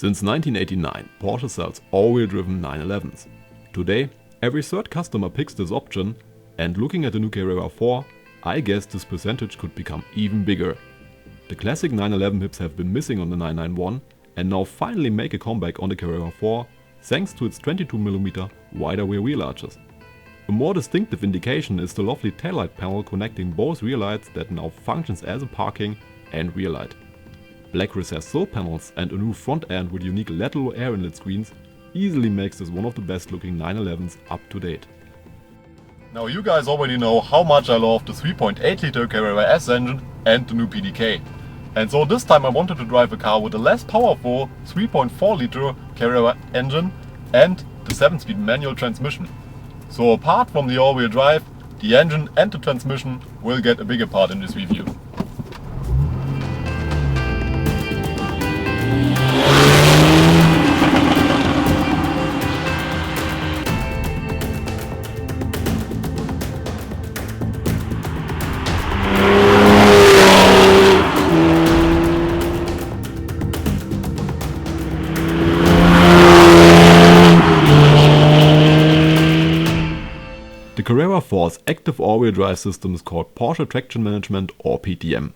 Since 1989, Porsche sells all-wheel driven 911s. Today, every third customer picks this option, and looking at the new Carrera 4, I guess this percentage could become even bigger. The classic 911 hips have been missing on the 991 and now finally make a comeback on the Carrera 4 thanks to its 22mm wider rear wheel arches. A more distinctive indication is the lovely taillight panel connecting both rear lights that now functions as a parking and rear light. Black recessed sill panels and a new front end with unique lateral air inlet screens easily makes this one of the best looking 911s up to date. Now you guys already know how much I love the 3.8 liter Carrera S engine and the new PDK. And so this time I wanted to drive a car with a less powerful 3.4 liter Carrera engine and the 7-speed manual transmission. So apart from the all-wheel drive, the engine and the transmission will get a bigger part in this review. The Carrera 4's active all-wheel drive system is called Porsche Traction Management or PTM.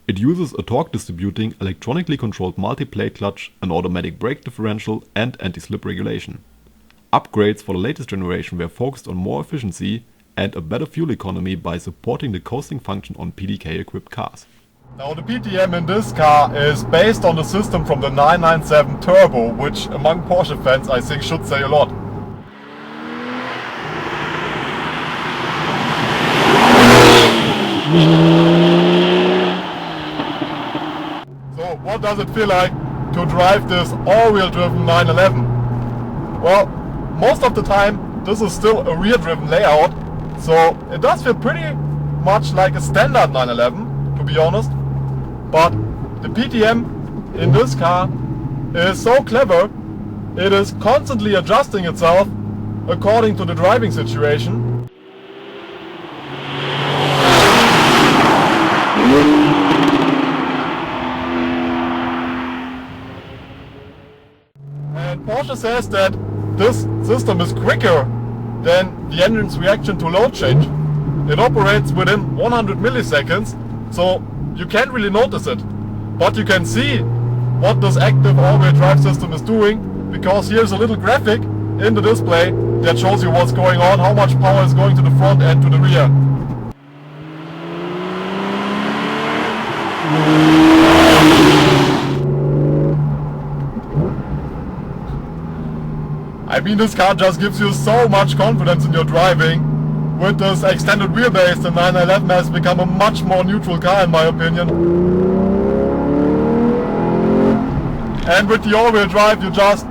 It uses a torque distributing, electronically controlled multi-plate clutch, an automatic brake differential and anti-slip regulation. Upgrades for the latest generation were focused on more efficiency and a better fuel economy by supporting the coasting function on PDK equipped cars. Now the PTM in this car is based on the system from the 997 Turbo, which among Porsche fans I think should say a lot. So what does it feel like to drive this all-wheel driven 911? Well, most of the time this is still a rear driven layout, so it does feel pretty much like a standard 911 to be honest. But the PTM in this car is so clever, it is constantly adjusting itself according to the driving situation. And Porsche says that this system is quicker than the engine's reaction to load change. It operates within 100 milliseconds, so you can't really notice it. But you can see what this active all-wheel drive system is doing, because here's a little graphic in the display that shows you what's going on, how much power is going to the front and to the rear. I mean, this car just gives you so much confidence in your driving. With this extended wheelbase, the 911 has become a much more neutral car in my opinion. And with the all-wheel drive you just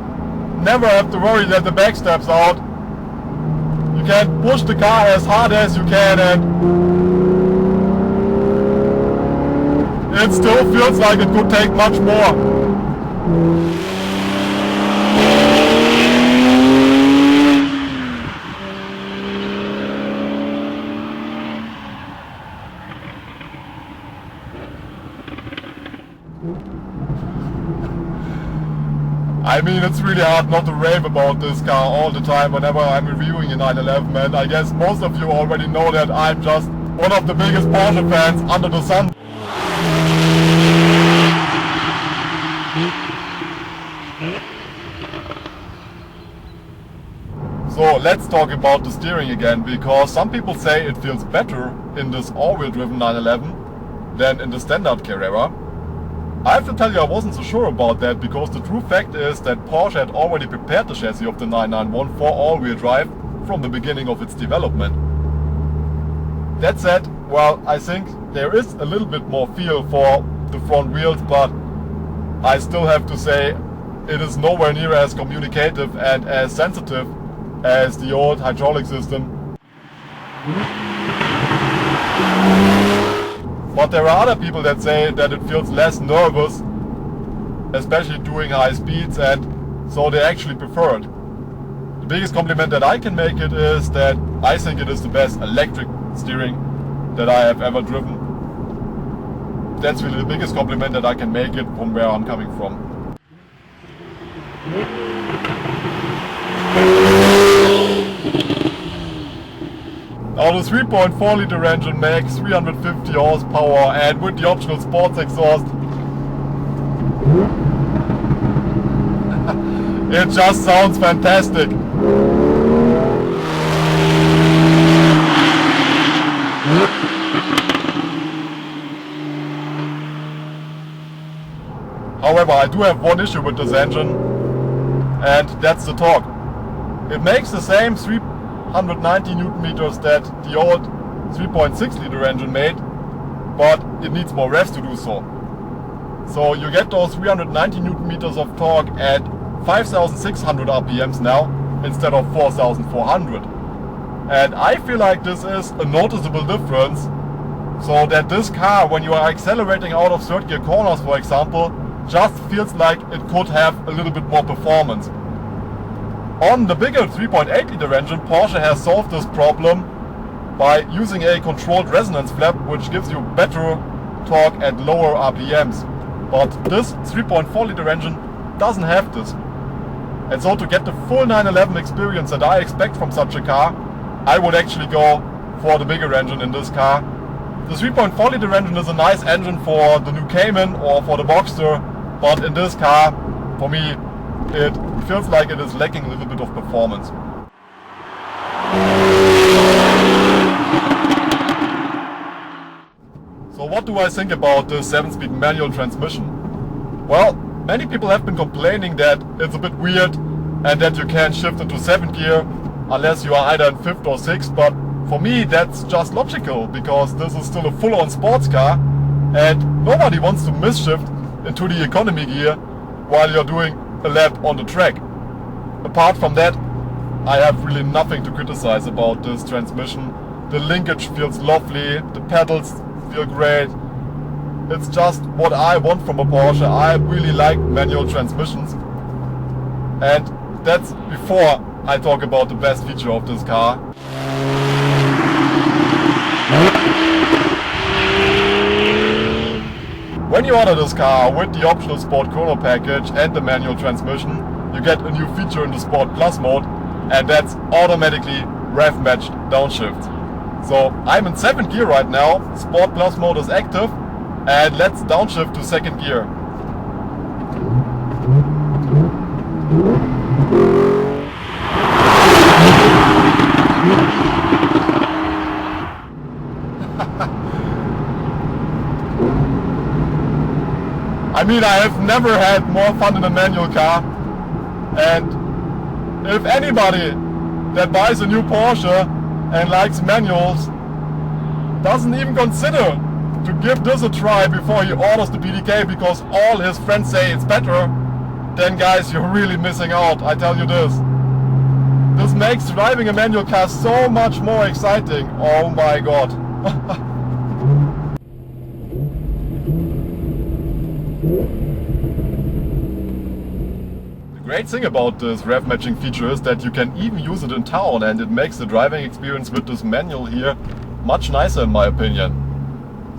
never have to worry that the back steps out. You can push the car as hard as you can and it still feels like it could take much more. I mean, it's really hard not to rave about this car all the time whenever I'm reviewing a 911, and I guess most of you already know that I'm just one of the biggest Porsche fans under the sun. So let's talk about the steering again, because some people say it feels better in this all-wheel driven 911 than in the standard Carrera. I have to tell you I wasn't so sure about that, because the true fact is that Porsche had already prepared the chassis of the 991 for all-wheel drive from the beginning of its development. That said, well, I think there is a little bit more feel for the front wheels, but I still have to say it is nowhere near as communicative and as sensitive as the old hydraulic system. But there are other people that say that it feels less nervous, especially during high speeds, and so they actually prefer it. The biggest compliment that I can make it is that I think it is the best electric steering that I have ever driven. That's really the biggest compliment that I can make it from where I'm coming from. Now the 3.4 liter engine makes 350 horsepower, and with the optional sports exhaust it just sounds fantastic. However, I do have one issue with this engine, and that's the torque. It makes the same 390 Newton meters that the old 3.6 liter engine made, but it needs more revs to do so. So you get those 390 Newton meters of torque at 5,600 RPMs now instead of 4,400. And I feel like this is a noticeable difference, so that this car, when you are accelerating out of third gear corners for example, just feels like it could have a little bit more performance. On the bigger 3.8 liter engine, Porsche has solved this problem by using a controlled resonance flap, which gives you better torque at lower RPMs. But this 3.4 liter engine doesn't have this. And so to get the full 911 experience that I expect from such a car, I would actually go for the bigger engine in this car. The 3.4 liter engine is a nice engine for the new Cayman or for the Boxster, but in this car, for me, it feels like it is lacking a little bit of performance. So what do I think about the 7-speed manual transmission? Well, many people have been complaining that it's a bit weird and that you can't shift into 7th gear unless you are either in 5th or 6th, but for me that's just logical because this is still a full-on sports car and nobody wants to miss-shift into the economy gear while you're doing a lap on the track. Apart from that, I have really nothing to criticize about this transmission. The linkage feels lovely, the pedals feel great. It's just what I want from a Porsche. I really like manual transmissions. And that's before I talk about the best feature of this car. When you order this car with the optional Sport Chrono package and the manual transmission, you get a new feature in the Sport Plus mode, and that's automatically rev matched downshift. So I'm in 7th gear right now, Sport Plus mode is active, and let's downshift to 2nd gear. I mean, I have never had more fun in a manual car, and if anybody that buys a new Porsche and likes manuals doesn't even consider to give this a try before he orders the PDK because all his friends say it's better, then guys, you're really missing out, I tell you this. This makes driving a manual car so much more exciting, oh my god. The great thing about this rev matching feature is that you can even use it in town, and it makes the driving experience with this manual here much nicer in my opinion.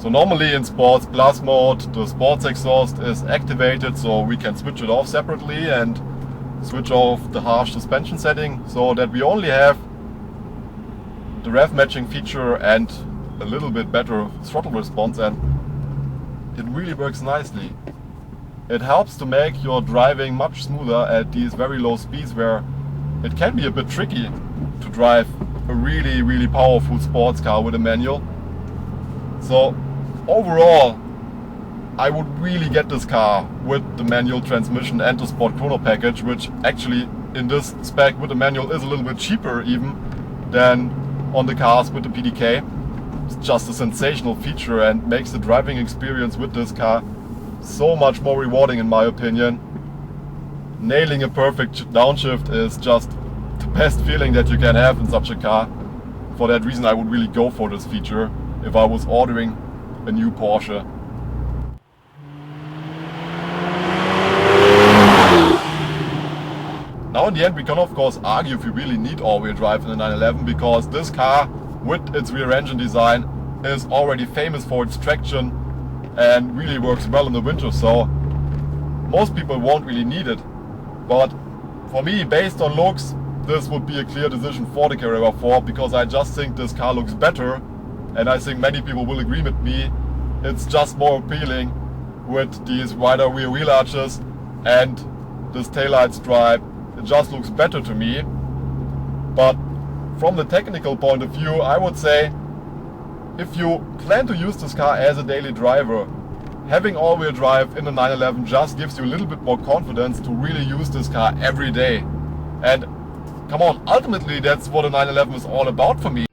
So normally in Sports Plus mode the sports exhaust is activated, so we can switch it off separately and switch off the harsh suspension setting so that we only have the rev matching feature and a little bit better throttle response, and it really works nicely. It helps to make your driving much smoother at these very low speeds where it can be a bit tricky to drive a really powerful sports car with a manual. So overall, I would really get this car with the manual transmission and the Sport Chrono package, which actually in this spec with the manual is a little bit cheaper even than on the cars with the PDK. It's just a sensational feature and makes the driving experience with this car so much more rewarding in my opinion. Nailing a perfect downshift is just the best feeling that you can have in such a car. For that reason I would really go for this feature if I was ordering a new Porsche. Now in the end we can of course argue if you really need all-wheel drive in the 911, because this car with its rear engine design is already famous for its traction and really works well in the winter, so most people won't really need it. But for me, based on looks, this would be a clear decision for the Carrera 4, because I just think this car looks better, and I think many people will agree with me. It's just more appealing with these wider rear wheel arches and this taillight stripe. It just looks better to me. But from the technical point of view, I would say if you plan to use this car as a daily driver, having all-wheel drive in the 911 just gives you a little bit more confidence to really use this car every day. And come on, ultimately that's what a 911 is all about for me.